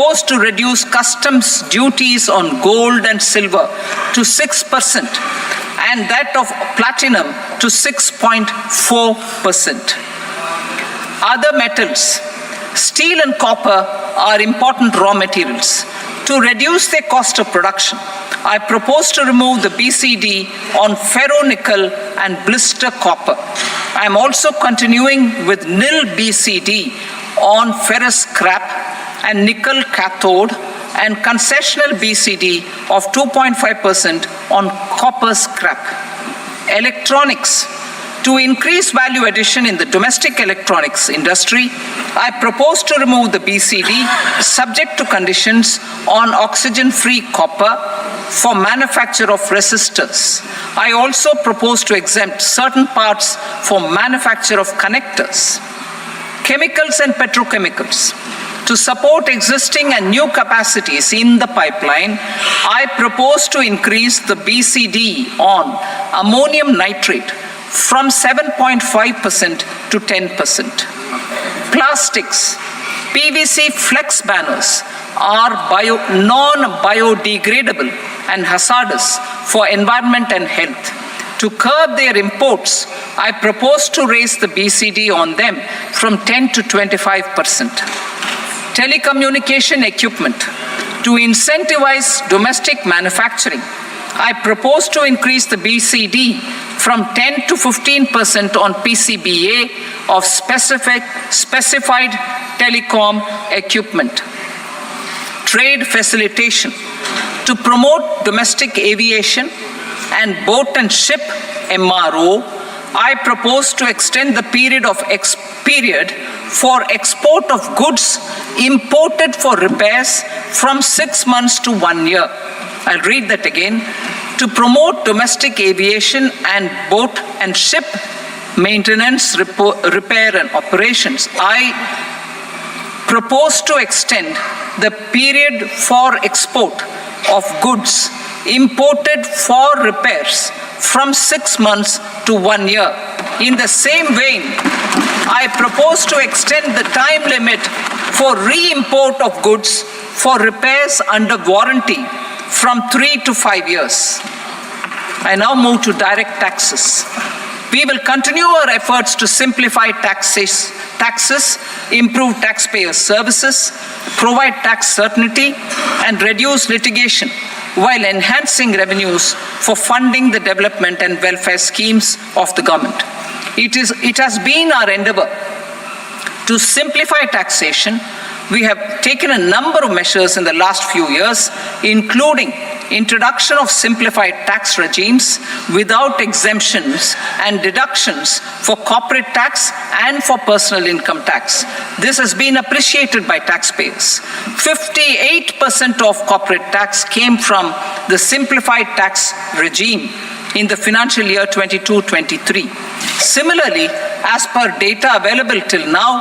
propose to reduce customs duties on gold and silver to 6% and that of platinum to 6.4%. Other metals, steel and copper are important raw materials. To reduce their cost of production, I propose to remove the BCD on ferronickel and blister copper. I am also continuing with nil BCD on ferrous scrap and nickel cathode and concessional BCD of 2.5% on copper scrap. Electronics. To increase value addition in the domestic electronics industry, I propose to remove the BCD subject to conditions on oxygen-free copper for manufacture of resistors. I also propose to exempt certain parts for manufacture of connectors. Chemicals and petrochemicals. To support existing and new capacities in the pipeline, I propose to increase the BCD on ammonium nitrate from 7.5% to 10%. Plastics. PVC flex banners are non-biodegradable and hazardous for environment and health. To curb their imports, I propose to raise the BCD on them from 10 to 25%. Telecommunication equipment. To incentivize domestic manufacturing, I propose to increase the BCD from 10 to 15% on PCBA of specified telecom equipment. Trade facilitation. To promote domestic aviation and boat and ship MRO, I propose to extend the period for export of goods imported for repairs from 6 months to 1 year. I'll read that again. To promote domestic aviation and boat and ship maintenance, repair and operations, I propose to extend the period for export of goods imported for repairs from 6 months to 1 year. In the same vein, I propose to extend the time limit for re-import of goods for repairs under warranty from 3 to 5 years. I now move to direct taxes. We will continue our efforts to simplify taxes, improve taxpayer services, provide tax certainty, and reduce litigation while enhancing revenues for funding the development and welfare schemes of the government. It has been our endeavor to simplify taxation. We have taken a number of measures in the last few years, including introduction of simplified tax regimes without exemptions and deductions for corporate tax and for personal income tax. This has been appreciated by taxpayers. 58% of corporate tax came from the simplified tax regime in the financial year 22-23. Similarly, as per data available till now,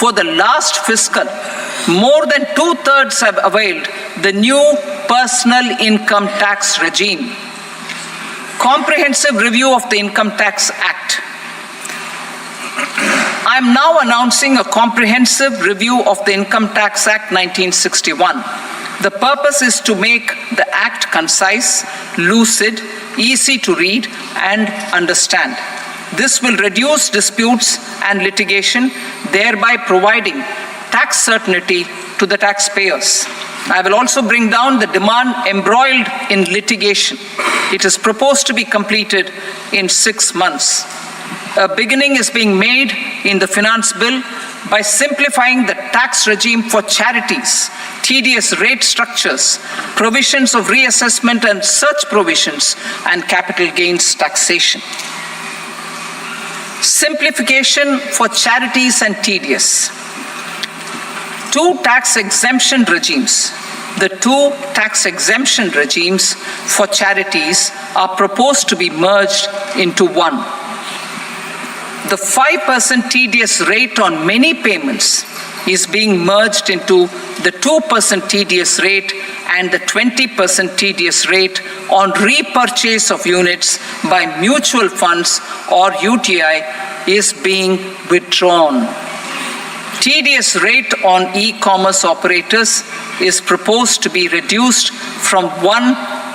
for the last fiscal, more than 2/3 have availed the new personal income tax regime. Comprehensive review of the Income Tax Act. I am now announcing a comprehensive review of the Income Tax Act 1961. The purpose is to make the Act concise, lucid, easy to read and understand. This will reduce disputes and litigation, thereby providing tax certainty to the taxpayers. I will also bring down the demand embroiled in litigation. It is proposed to be completed in 6 months. A beginning is being made in the finance bill by simplifying the tax regime for charities, tedious rate structures, provisions of reassessment and search provisions, and capital gains taxation. Simplification for charities and tedious. Two tax exemption regimes. The two tax exemption regimes for charities are proposed to be merged into one. The 5% TDS rate on many payments is being merged into the 2% TDS rate, and the 20% TDS rate on repurchase of units by mutual funds or UTI is being withdrawn. TDS rate on e-commerce operators is proposed to be reduced from 1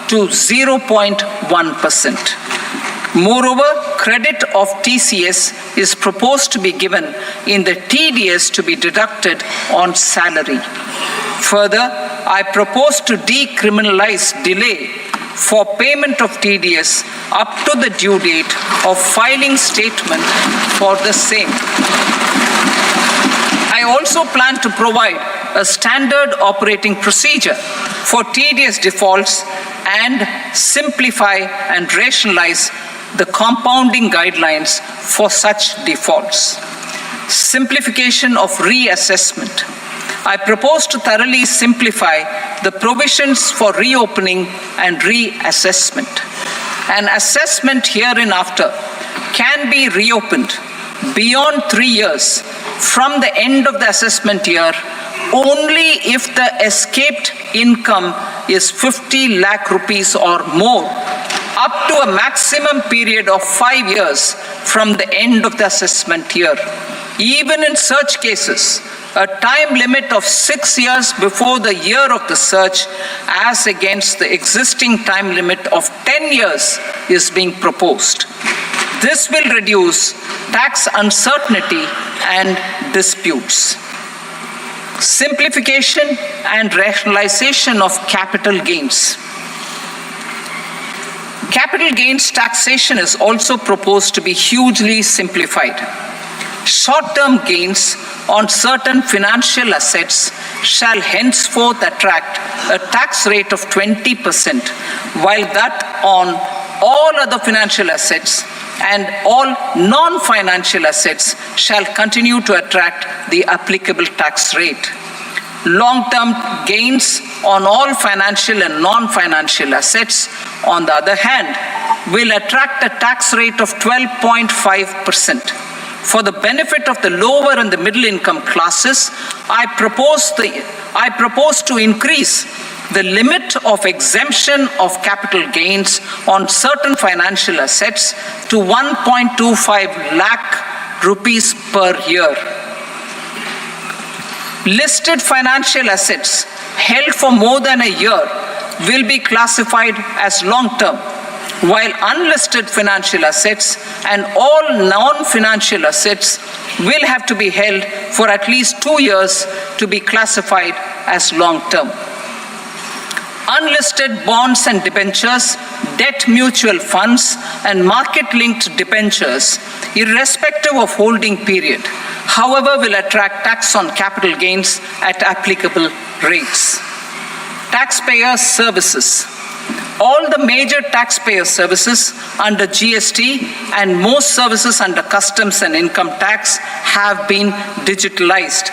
to 0.1%. Moreover, credit of TCS is proposed to be given in the TDS to be deducted on salary. Further, I propose to decriminalize delay for payment of TDS up to the due date of filing statement for the same. I also plan to provide a standard operating procedure for TDS defaults and simplify and rationalize the compounding guidelines for such defaults. Simplification of reassessment. I propose to thoroughly simplify the provisions for reopening and reassessment. An assessment hereinafter can be reopened beyond 3 years from the end of the assessment year only if the escaped income is 50 lakh rupees or more, up to a maximum period of 5 years from the end of the assessment year. Even in such cases, a time limit of 6 years before the year of the search, as against the existing time limit of 10 years, is being proposed. This will reduce tax uncertainty and disputes. Simplification and rationalization of capital gains. Capital gains taxation is also proposed to be hugely simplified. Short-term gains on certain financial assets shall henceforth attract a tax rate of 20%, while that on all other financial assets and all non-financial assets shall continue to attract the applicable tax rate. Long-term gains on all financial and non-financial assets, on the other hand, will attract a tax rate of 12.5%. For the benefit of the lower and the middle income classes, I propose to increase the limit of exemption of capital gains on certain financial assets to 1.25 lakh rupees per year. Listed financial assets held for more than a year will be classified as long-term, while unlisted financial assets and all non-financial assets will have to be held for at least 2 years to be classified as long-term. Unlisted bonds and debentures, debt mutual funds, and market-linked debentures, irrespective of holding period, however, will attract tax on capital gains at applicable rates. Taxpayer services. All the major taxpayer services under GST and most services under customs and income tax have been digitalized.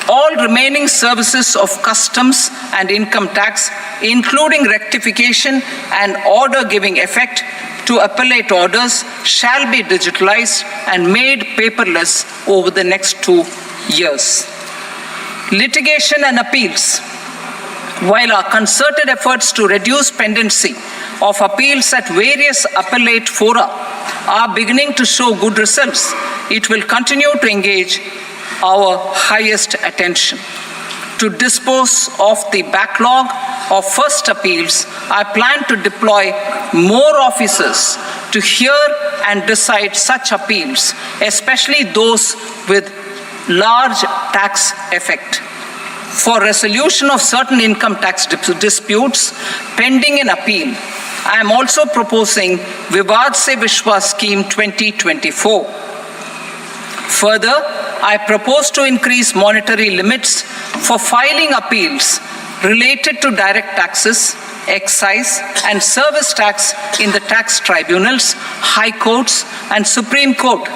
All remaining services of customs and income tax, including rectification and order giving effect to appellate orders, shall be digitalized and made paperless over the next 2 years. Litigation and appeals. While our concerted efforts to reduce pendency of appeals at various appellate fora are beginning to show good results, it will continue to engage our highest attention. To dispose of the backlog of first appeals, I plan to deploy more officers to hear and decide such appeals, especially those with large tax effect. For resolution of certain income tax disputes pending an appeal, I am also proposing Vivad Se Vishwas Scheme 2024. Further, I propose to increase monetary limits for filing appeals related to direct taxes, excise, and service tax in the tax tribunals, high courts, and Supreme Court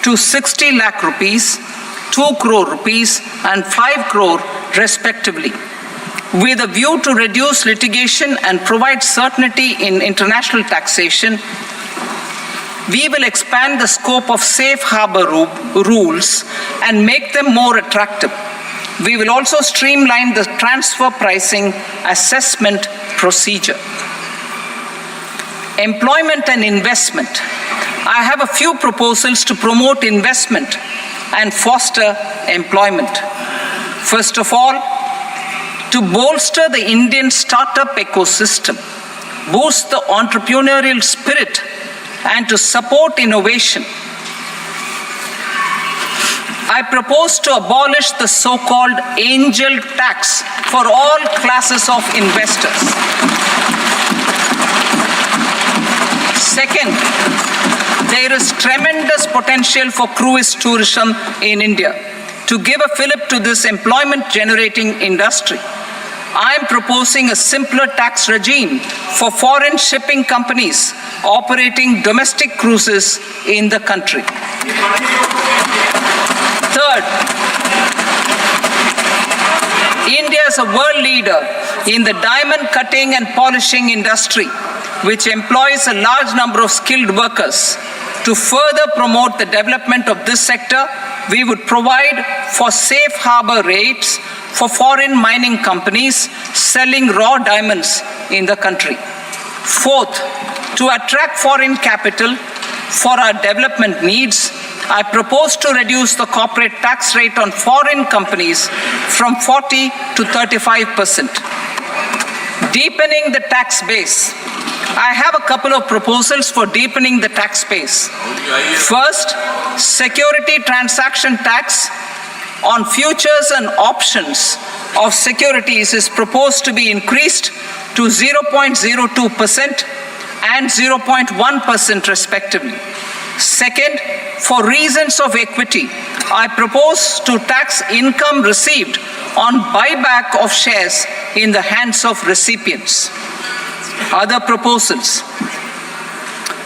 to 60 lakh rupees, 2 crore rupees, and 5 crore respectively, with a view to reduce litigation and provide certainty in international taxation. We will expand the scope of safe harbor rules and make them more attractive. We will also streamline the transfer pricing assessment procedure. Employment and investment. I have a few proposals to promote investment and foster employment. First of all, to bolster the Indian startup ecosystem, boost the entrepreneurial spirit, and to support innovation, I propose to abolish the so-called angel tax for all classes of investors. Second, there is tremendous potential for cruise tourism in India. To give a fillip to this employment-generating industry, I am proposing a simpler tax regime for foreign shipping companies operating domestic cruises in the country. Third, India is a world leader in the diamond cutting and polishing industry, which employs a large number of skilled workers. To further promote the development of this sector, we would provide for safe harbor rates for foreign mining companies selling raw diamonds in the country. Fourth, to attract foreign capital for our development needs, I propose to reduce the corporate tax rate on foreign companies from 40 to 35%. Deepening the tax base. I have a couple of proposals for deepening the tax base. First, security transaction tax on futures and options of securities is proposed to be increased to 0.02% and 0.1% respectively. Second, for reasons of equity, I propose to tax income received on buyback of shares in the hands of recipients. Other proposals.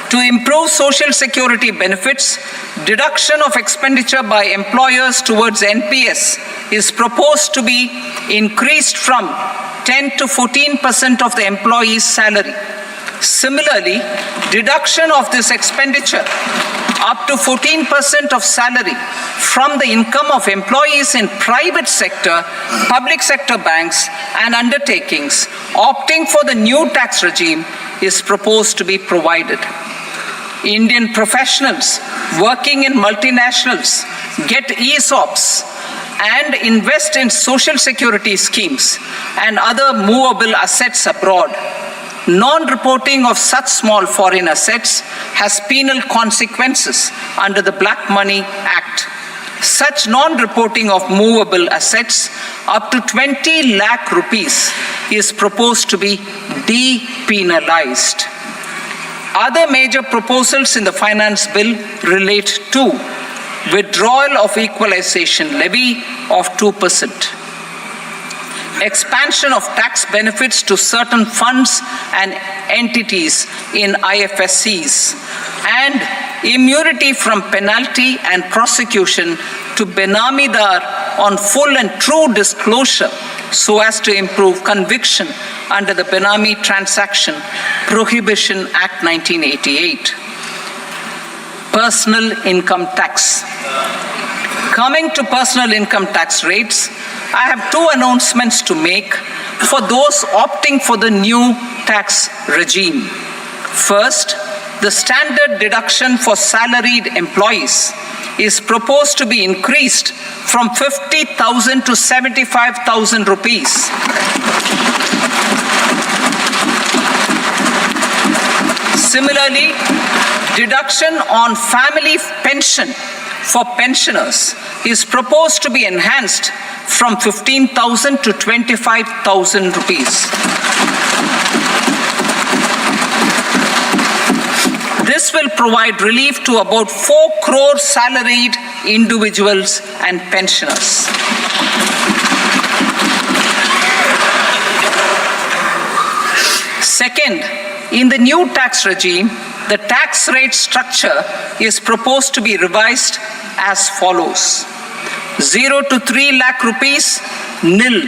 To improve social security benefits, deduction of expenditure by employers towards NPS is proposed to be increased from 10 to 14% of the employee's salary. Similarly, deduction of this expenditure up to 14% of salary from the income of employees in private sector, public sector banks and undertakings opting for the new tax regime is proposed to be provided. Indian professionals working in multinationals get ESOPs and invest in social security schemes and other movable assets abroad. Non-reporting of such small foreign assets has penal consequences under the Black Money Act. Such non-reporting of movable assets up to 20 lakh rupees is proposed to be depenalized. Other major proposals in the finance bill relate to withdrawal of equalization levy of 2%. Expansion of tax benefits to certain funds and entities in IFSCs, and immunity from penalty and prosecution to Benamidar on full and true disclosure so as to improve conviction under the Benami Transaction Prohibition Act 1988. Personal income tax. Coming to personal income tax rates, I have two announcements to make for those opting for the new tax regime. First, the standard deduction for salaried employees is proposed to be increased from 50,000 to 75,000 rupees. Similarly, deduction on family pension for pensioners is proposed to be enhanced from 15,000 to 25,000 rupees. This will provide relief to about 4 crore salaried individuals and pensioners. Second, in the new tax regime, the tax rate structure is proposed to be revised as follows. 0 to 3 lakh rupees, nil.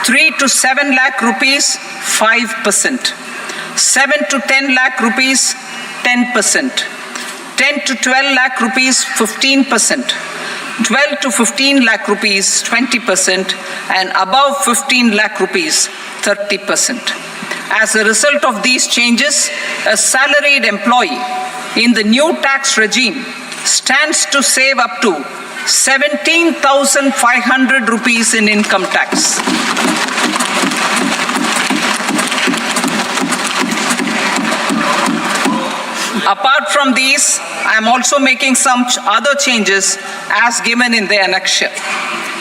3 to 7 lakh rupees, 5%. 7 to 10 lakh rupees, 10%. 10 to 12 lakh rupees, 15%. 12 to 15 lakh rupees, 20%. And above 15 lakh rupees, 30%. As a result of these changes, a salaried employee in the new tax regime stands to save up to 17,500 rupees in income tax. Apart from these, I am also making some other changes as given in the annexure.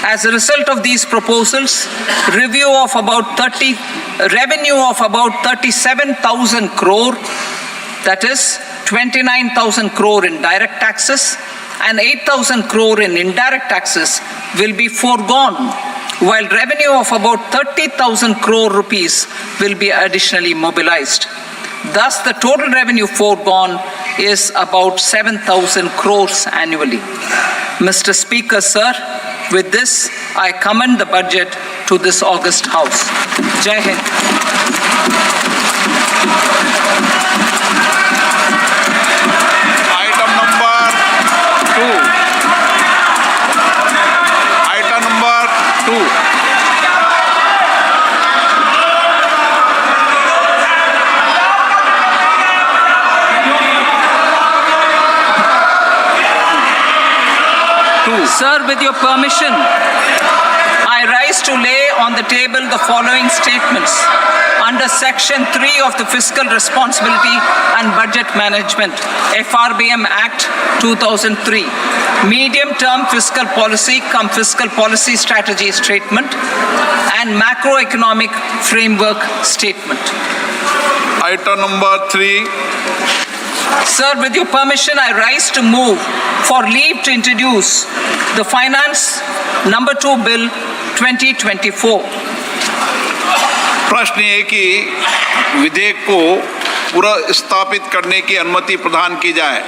As a result of these proposals, revenue of about 37,000 crore, that is 29,000 crore in direct taxes and 8,000 crore in indirect taxes will be foregone, while revenue of about 30,000 crore rupees will be additionally mobilized. Thus, the total revenue foregone is about 7,000 crores annually. Mr. Speaker, sir, with this, I commend the budget to this august House. Jai Hind. Item number 2. Sir, with your permission, I rise to lay on the table the following statements under Section 3 of the Fiscal Responsibility and Budget Management, FRBM Act 2003, Medium-Term Fiscal Policy cum Fiscal Policy Strategy Statement and Macroeconomic Framework Statement. Item number 3. Sir, with your permission, I rise to move for leave to introduce the Finance Number 2 Bill 2024. प्रश्न ये कि विधेयक को पुनर्स्थापित करने की अनुमति प्रदान की जाए।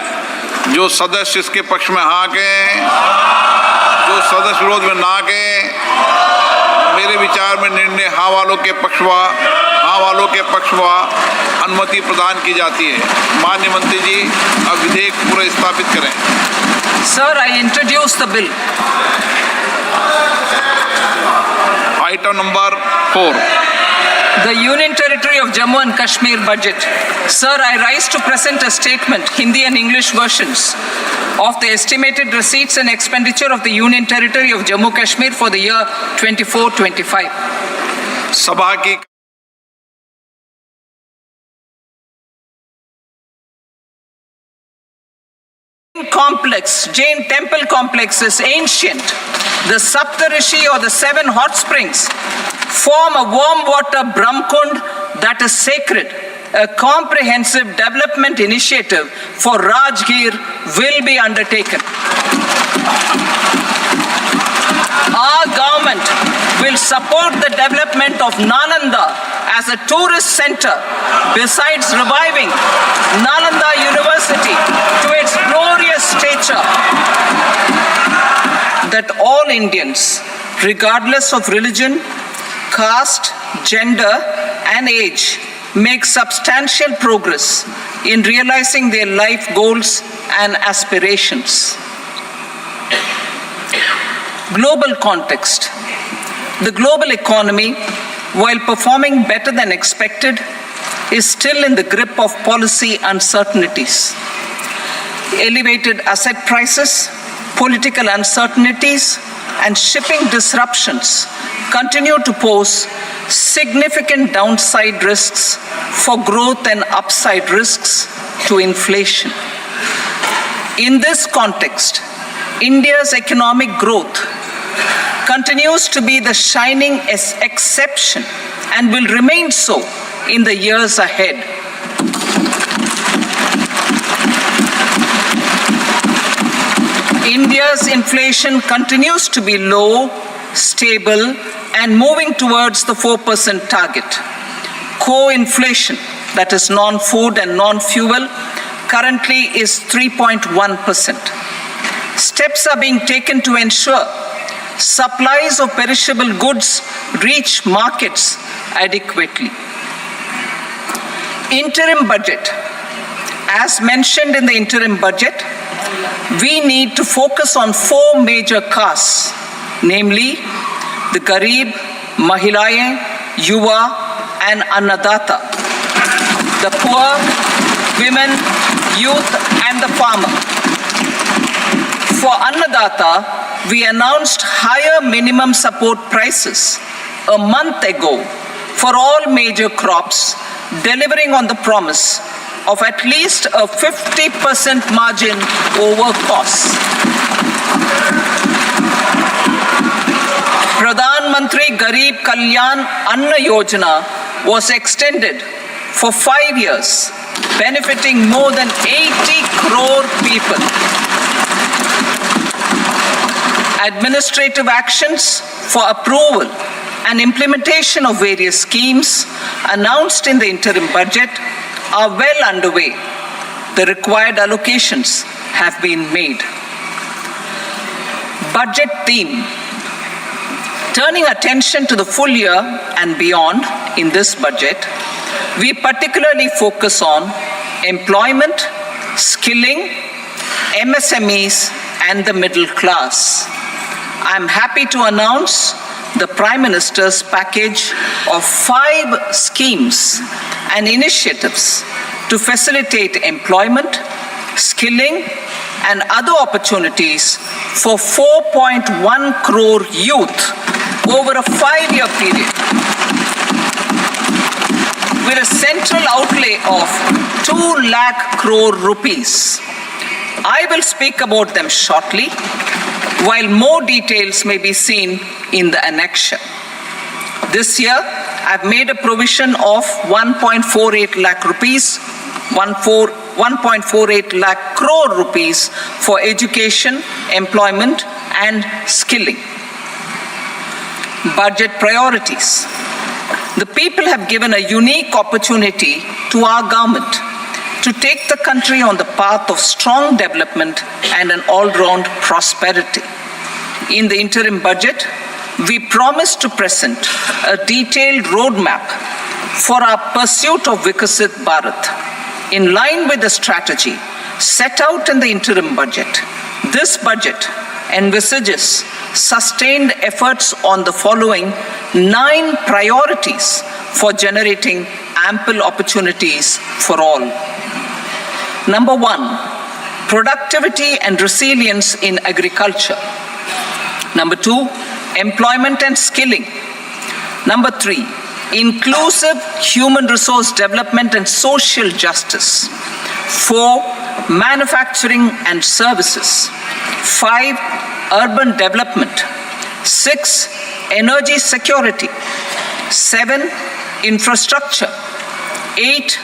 जो सदस्य इसके पक्ष में हाँ कहें, जो सदस्य विरोध में ना कहें, मेरे विचार में निर्णय हाँ वालों के पक्ष व अनुमति प्रदान की जाती है। माननीय मंत्री जी, अब विधेयक पुनर्स्थापित करें। Sir, I introduce the bill. Item number 4. The Union Territory of Jammu and Kashmir budget. Sir, I rise to present a statement, Hindi and English versions, of the estimated receipts and expenditure of the Union Territory of Jammu and Kashmir for the year 24-25. सभा की Jain temple complex is ancient. The Saptarishi or the 7 hot springs form a warm water Brahmkund that is sacred. A comprehensive development initiative for Rajgir will be undertaken. Our government will support the development of Nalanda as a tourist center, besides reviving Nalanda University to its glorious stature. That all Indians, regardless of religion, caste, gender, and age, make substantial progress in realizing their life goals and aspirations. Global context. The global economy, while performing better than expected, is still in the grip of policy uncertainties. Elevated asset prices, political uncertainties, and shipping disruptions continue to pose significant downside risks for growth and upside risks to inflation. In this context, India's economic growth continues to be the shining exception and will remain so in the years ahead. India's inflation continues to be low, stable, and moving towards the 4% target. Core inflation, that is non-food and non-fuel, currently is 3.1%. Steps are being taken to ensure supplies of perishable goods reach markets adequately. Interim budget. As mentioned in the interim budget, we need to focus on 4 major castes, namely the Garib, Mahilaye, Yuva, and Annadata, the poor, women, youth, and the farmer. For Annadata, we announced higher minimum support prices a month ago for all major crops, delivering on the promise of at least a 50% margin over costs. Pradhan Mantri Garib Kalyan Anna Yojana was extended for 5 years, benefiting more than 80 crore people. Administrative actions for approval and implementation of various schemes announced in the interim budget are well underway. The required allocations have been made. Budget theme. Turning attention to the full year and beyond in this budget, we particularly focus on employment, skilling, MSMEs, and the middle class. I'm happy to announce the Prime Minister's package of 5 schemes and initiatives to facilitate employment, skilling, and other opportunities for 4.1 crore youth over a 5-year period, with a central outlay of 2 lakh crore rupees. I will speak about them shortly, while more details may be seen in the annexure. This year, I've made a provision of 1.48 lakh rupees, 1.48 lakh crore rupees for education, employment, and skilling. Budget priorities. The people have given a unique opportunity to our government to take the country on the path of strong development and an all-round prosperity. In the interim budget, we promise to present a detailed roadmap for our pursuit of Vikasit Bharat. In line with the strategy set out in the interim budget, this budget envisages sustained efforts on the following 9 priorities for generating ample opportunities for all. Number 1, productivity and resilience in agriculture. Number 2, employment and skilling. Number 3, inclusive human resource development and social justice. 4, manufacturing and services. 5, urban development. 6, energy security. 7, infrastructure. 8,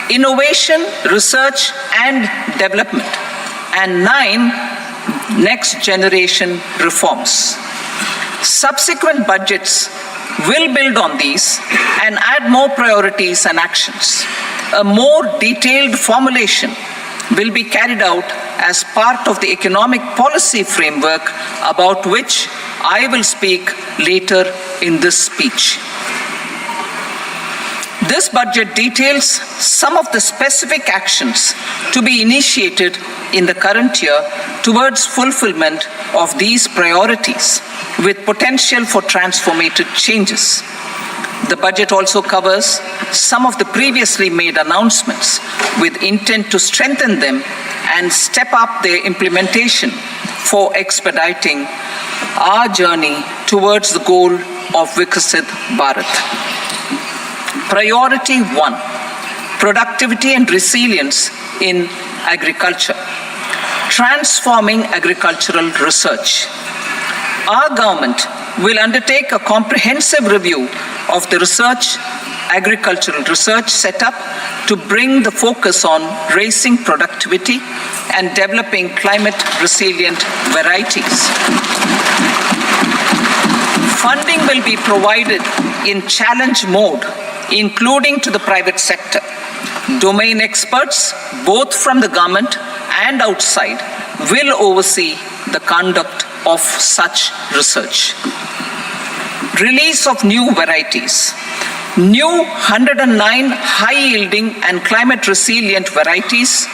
innovation, research and development. And 9, next generation reforms. Subsequent budgets will build on these and add more priorities and actions. A more detailed formulation will be carried out as part of the economic policy framework, about which I will speak later in this speech. This budget details some of the specific actions to be initiated in the current year towards fulfillment of these priorities, with potential for transformative changes. The budget also covers some of the previously made announcements with intent to strengthen them and step up their implementation for expediting our journey towards the goal of Vikasit Bharat. Priority 1, productivity and resilience in agriculture. Transforming agricultural research. Our government will undertake a comprehensive review of the agricultural research setup to bring the focus on raising productivity and developing climate-resilient varieties. Funding will be provided in challenge mode, including to the private sector. Domain experts, both from the government and outside, will oversee the conduct of such research. Release of new varieties. New 109 high-yielding and climate-resilient varieties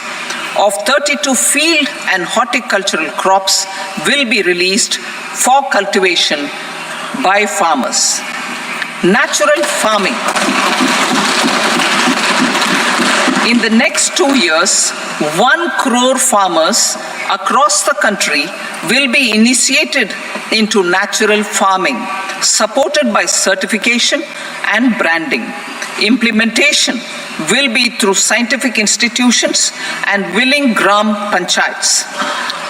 of 32 field and horticultural crops will be released for cultivation by farmers. Natural farming. In the next 2 years, 1 crore farmers across the country will be initiated into natural farming, supported by certification and branding. Implementation will be through scientific institutions and willing gram panchayats.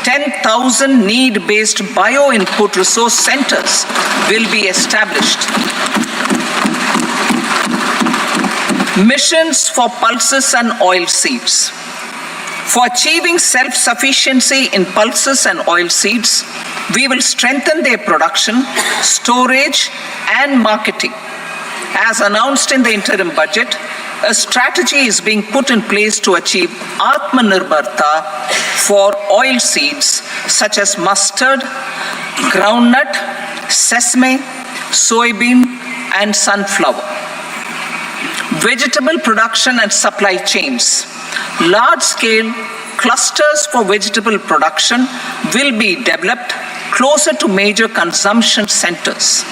10,000 need-based bio-input resource centers will be established. Missions for pulses and oil seeds. For achieving self-sufficiency in pulses and oil seeds, we will strengthen their production, storage, and marketing. As announced in the interim budget, a strategy is being put in place to achieve Atmanirbharta for oil seeds such as mustard, groundnut, sesame, soybean, and sunflower. Vegetable production and supply chains. Large-scale clusters for vegetable production will be developed closer to major consumption centers.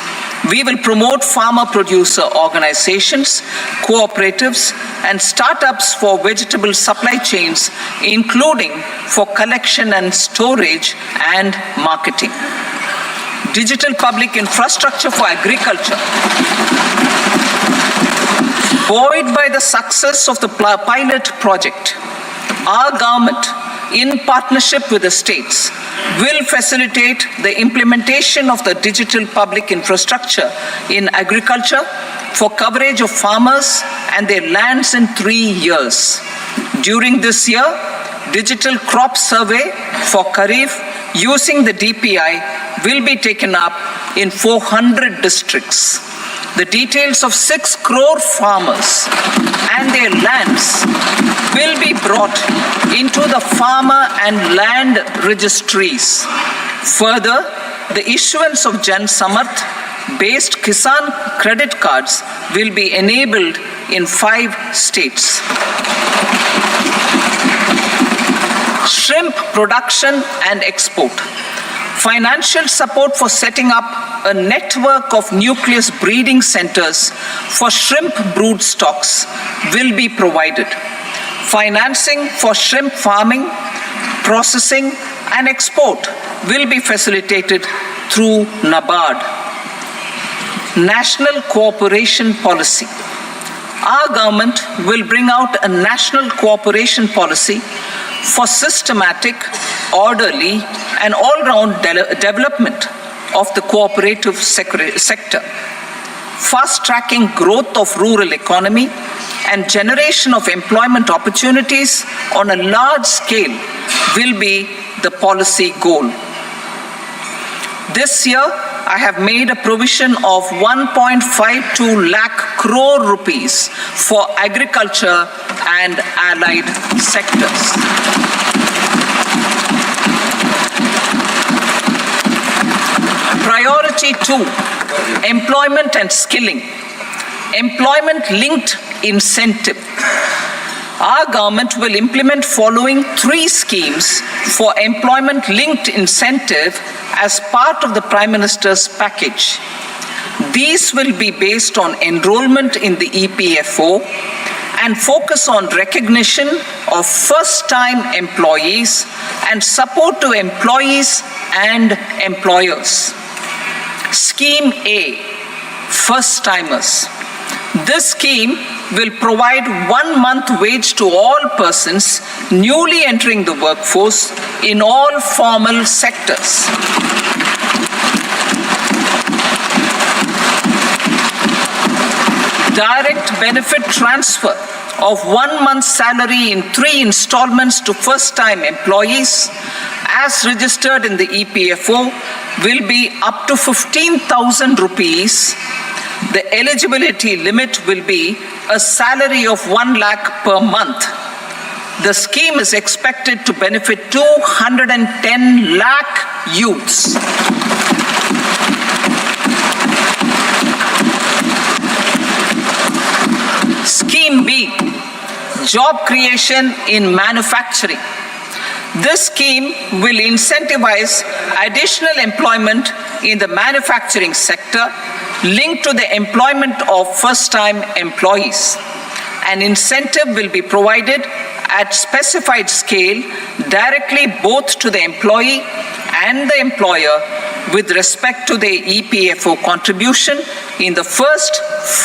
We will promote farmer-producer organizations, cooperatives, and startups for vegetable supply chains, including for collection and storage and marketing. Digital public infrastructure for agriculture. Buoyed by the success of the pilot project, our government, in partnership with the states, will facilitate the implementation of the digital public infrastructure in agriculture for coverage of farmers and their lands in 3 years. During this year, digital crop survey for Kharif using the DPI will be taken up in 400 districts. The details of 6 crore farmers and their lands will be brought into the farmer and land registries. Further, the issuance of Jan Samarth-based Kisan credit cards will be enabled in 5 states. Shrimp production and export. Financial support for setting up a network of nucleus breeding centers for shrimp brood stocks will be provided. Financing for shrimp farming, processing, and export will be facilitated through NABARD. National Cooperation Policy. Our government will bring out a national cooperation policy for systematic, orderly, and all-round development of the cooperative sector, fast-tracking growth of rural economy and generation of employment opportunities on a large scale will be the policy goal. This year, I have made a provision of 1.52 lakh crore rupees for agriculture and allied sectors. Priority 2, employment and skilling. Employment-linked incentive. Our government will implement following 3 schemes for employment-linked incentive as part of the Prime Minister's package. These will be based on enrollment in the EPFO and focus on recognition of first-time employees and support to employees and employers. Scheme A, first-timers. This scheme will provide 1 month wage to all persons newly entering the workforce in all formal sectors. Direct benefit transfer of 1 month's salary in 3 installments to first-time employees as registered in the EPFO will be up to 15,000 rupees. The eligibility limit will be a salary of 1 lakh per month. The scheme is expected to benefit 210 lakh youths. Scheme B, job creation in manufacturing. This scheme will incentivize additional employment in the manufacturing sector linked to the employment of first-time employees. An incentive will be provided at specified scale directly both to the employee and the employer with respect to their EPFO contribution in the first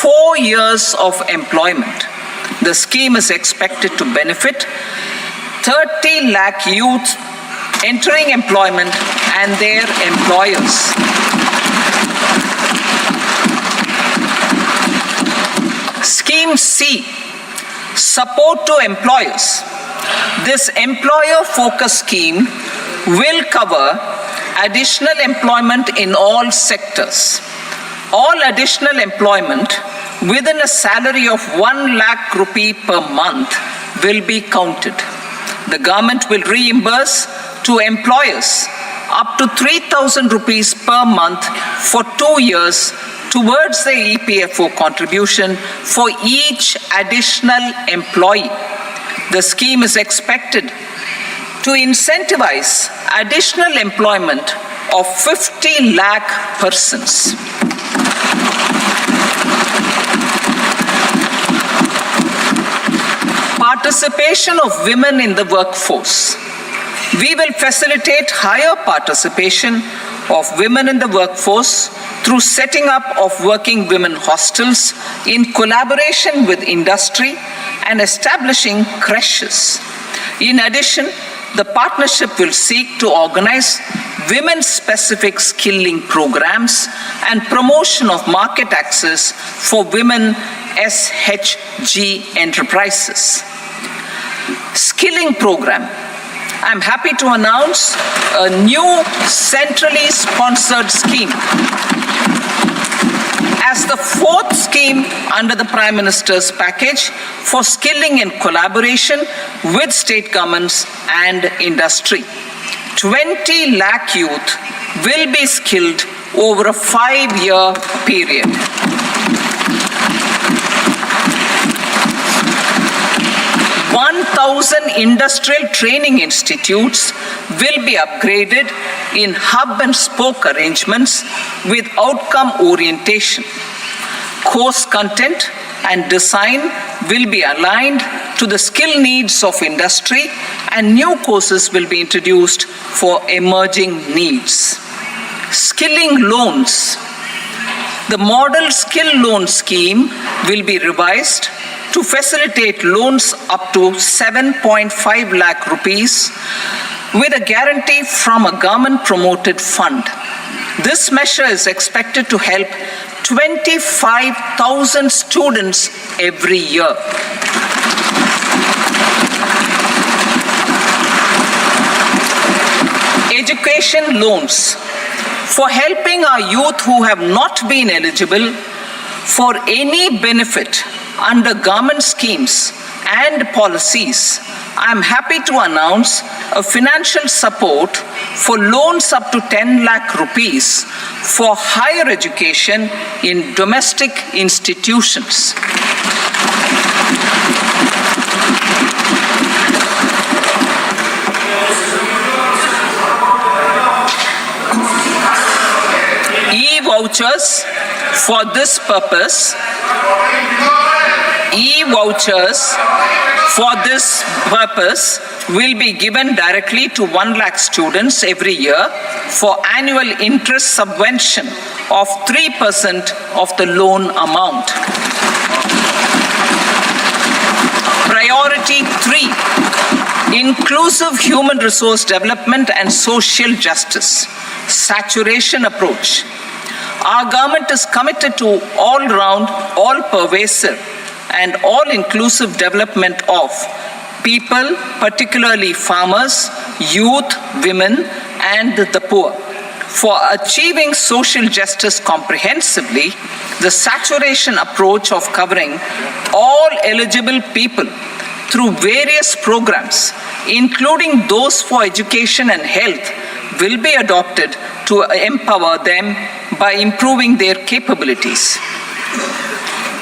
4 years of employment. The scheme is expected to benefit 30 lakh youth entering employment and their employers. Scheme C, support to employers. This employer-focused scheme will cover additional employment in all sectors. All additional employment within a salary of 1 lakh rupee per month will be counted. The government will reimburse to employers up to 3,000 rupees per month for 2 years towards the EPFO contribution for each additional employee. The scheme is expected to incentivize additional employment of 50 lakh persons. Participation of women in the workforce. We will facilitate higher participation of women in the workforce through setting up of working women hostels in collaboration with industry and establishing creches. In addition, the partnership will seek to organize women-specific skilling programs and promotion of market access for women SHG enterprises. Skilling program. I'm happy to announce a new centrally sponsored scheme as the fourth scheme under the Prime Minister's package for skilling in collaboration with state governments and industry. 20 lakh youth will be skilled over a 5-year period. Industrial training institutes will be upgraded in hub and spoke arrangements with outcome orientation. Course content and design will be aligned to the skill needs of industry, and new courses will be introduced for emerging needs. Skilling loans. The model skill loan scheme will be revised to facilitate loans up to 7.5 lakh rupees with a guarantee from a government-promoted fund. This measure is expected to help 25,000 students every year. Education loans. For helping our youth who have not been eligible for any benefit under government schemes and policies, I am happy to announce a financial support for loans up to 10 lakh rupees for higher education in domestic institutions. E-vouchers for this purpose. E-vouchers for this purpose will be given directly to 1 lakh students every year for annual interest subvention of 3% of the loan amount. Priority 3, inclusive human resource development and social justice. Saturation approach. Our government is committed to all-round, all-pervasive and all-inclusive development of people, particularly farmers, youth, women, and the poor. For achieving social justice comprehensively, the saturation approach of covering all eligible people through various programs, including those for education and health, will be adopted to empower them by improving their capabilities.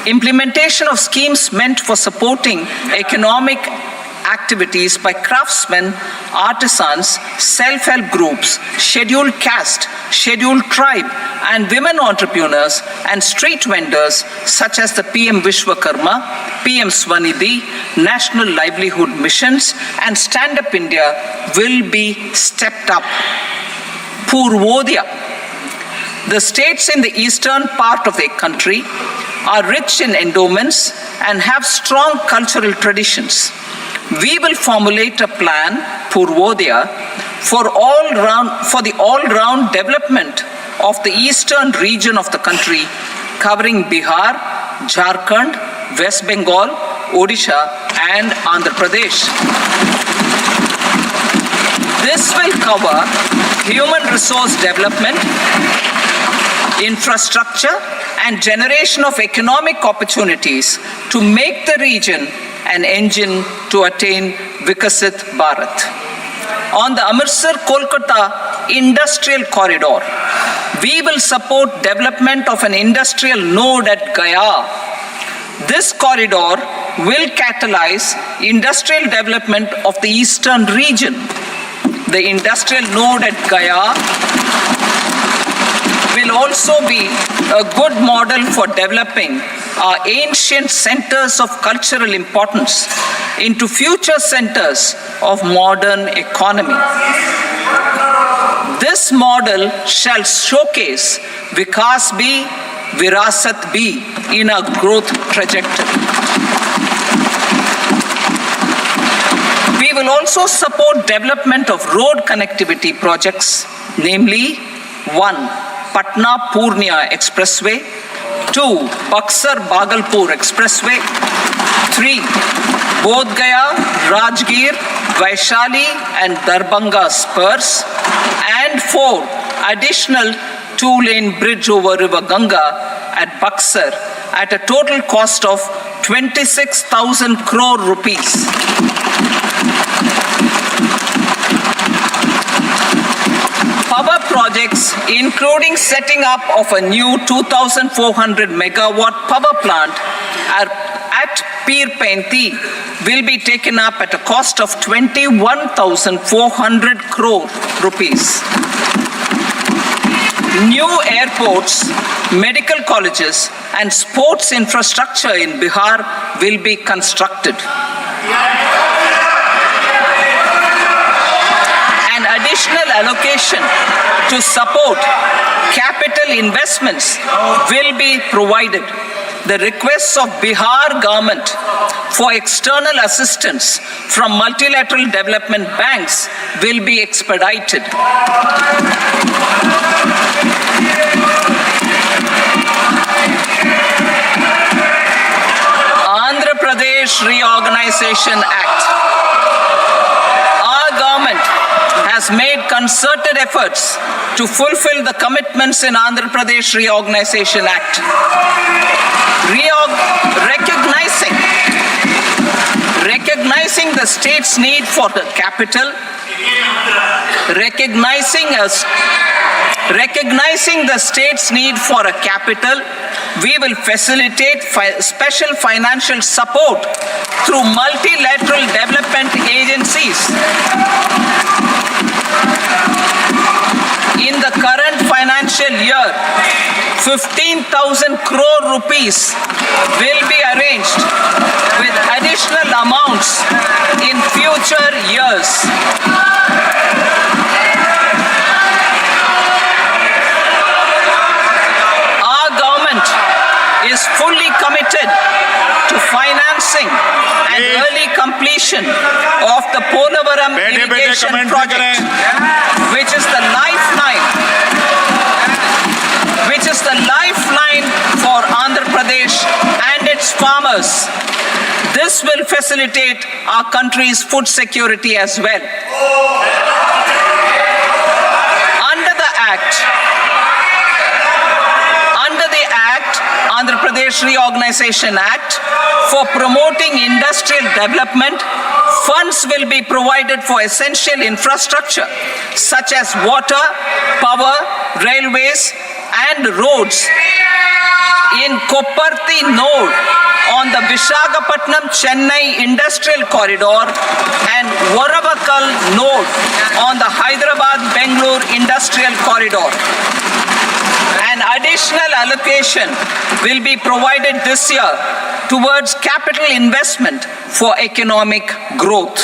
Implementation of schemes meant for supporting economic activity activities by craftsmen, artisans, self-help groups, scheduled caste, scheduled tribe, and women entrepreneurs and street vendors such as the PM Vishwakarma, PM Swanidhi, National Livelihood Missions, and Stand Up India will be stepped up. Purvodaya. The states in the eastern part of the country are rich in endowments and have strong cultural traditions. We will formulate a plan, Purvodaya, for the all-round development of the eastern region of the country, covering Bihar, Jharkhand, West Bengal, Odisha, and Andhra Pradesh. This will cover human resource development, infrastructure, and generation of economic opportunities to make the region an engine to attain Vikasit Bharat. On the Amritsar-Kolkata Industrial Corridor, we will support development of an industrial node at Gaya. This corridor will catalyze industrial development of the eastern region. The industrial node at Gaya will also be a good model for developing our ancient centers of cultural importance into future centers of modern economy. This model shall showcase Vikas B, Virasat B in a growth trajectory. We will also support development of road connectivity projects, namely 1. Patna-Purnia Expressway, 2. Buxar-Bhagalpur Expressway, 3. Bodh Gaya, Rajgir, Vaishali and Darbhanga spurs, and 4. Additional 2-lane bridge over River Ganga at Buxar at a total cost of 26,000 crore rupees. Power projects, including setting up of a new 2,400 megawatt power plant at Pir Painti, will be taken up at a cost of 21,400 crore rupees. New airports, medical colleges, and sports infrastructure in Bihar will be constructed. An additional allocation to support capital investments will be provided. The requests of Bihar government for external assistance from multilateral development banks will be expedited. Andhra Pradesh Reorganization Act. Our government has made concerted efforts to fulfill the commitments in Andhra Pradesh Reorganization Act. Recognizing the state's need for the capital, recognizing the state's need for a capital, we will facilitate special financial support through multilateral development agencies. In the current financial year, 15,000 crore rupees will be arranged with additional amounts in future years. Our government is fully committed to financing and early completion of the Polavaram irrigation project, which is the lifeline for Andhra Pradesh and its farmers. This will facilitate our country's food security as well. Under the Andhra Pradesh Reorganization Act, for promoting industrial development, funds will be provided for essential infrastructure such as water, power, railways, and roads. In Koparti node on the Visakhapatnam-Chennai Industrial Corridor and Varavakal Node on the Hyderabad-Bangalore Industrial Corridor. An additional allocation will be provided this year towards capital investment for economic growth.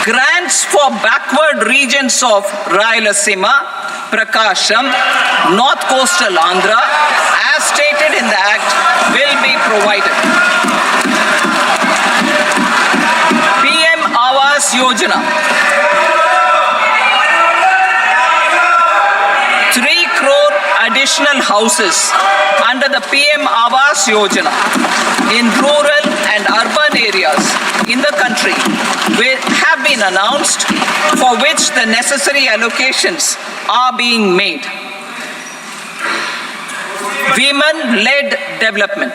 Grants for backward regions of Rayalaseema, Prakasham, North Coastal Andhra, as stated in the Act, will be provided. PM Awas Yojana. 3 crore additional houses under the PM Awas Yojana in rural and urban areas in the country have been announced, for which the necessary allocations are being made. Women-led development.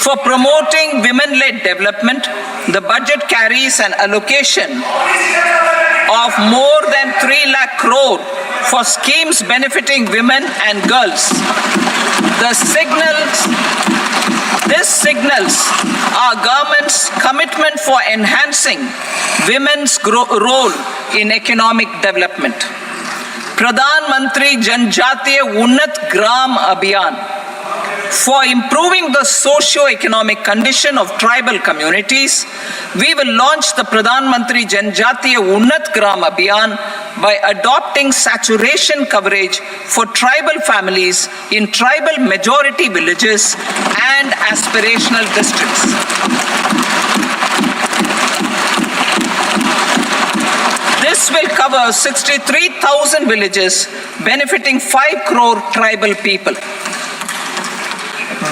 For promoting women-led development, the budget carries an allocation of more than 3 lakh crore for schemes benefiting women and girls. This signals our government's commitment for enhancing women's role in economic development. Pradhan Mantri Janjatiya Unnat Gram Abhiyan. For improving the socio-economic condition of tribal communities, we will launch the Pradhan Mantri Janjatiya Unnat Gram Abhiyan by adopting saturation coverage for tribal families in tribal majority villages and aspirational districts. This will cover 63,000 villages, benefiting 5 crore tribal people.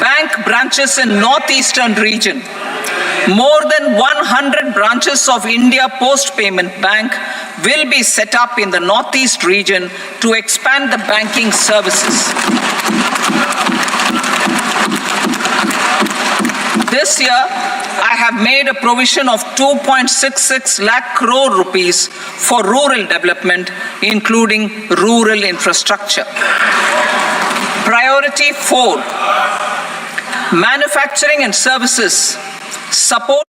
Bank branches in northeastern region. More than 100 branches of India Post Payment Bank will be set up in the northeast region to expand the banking services. This year, I have made a provision of 2.66 lakh crore rupees for rural development, including rural infrastructure. Priority 4, manufacturing and services support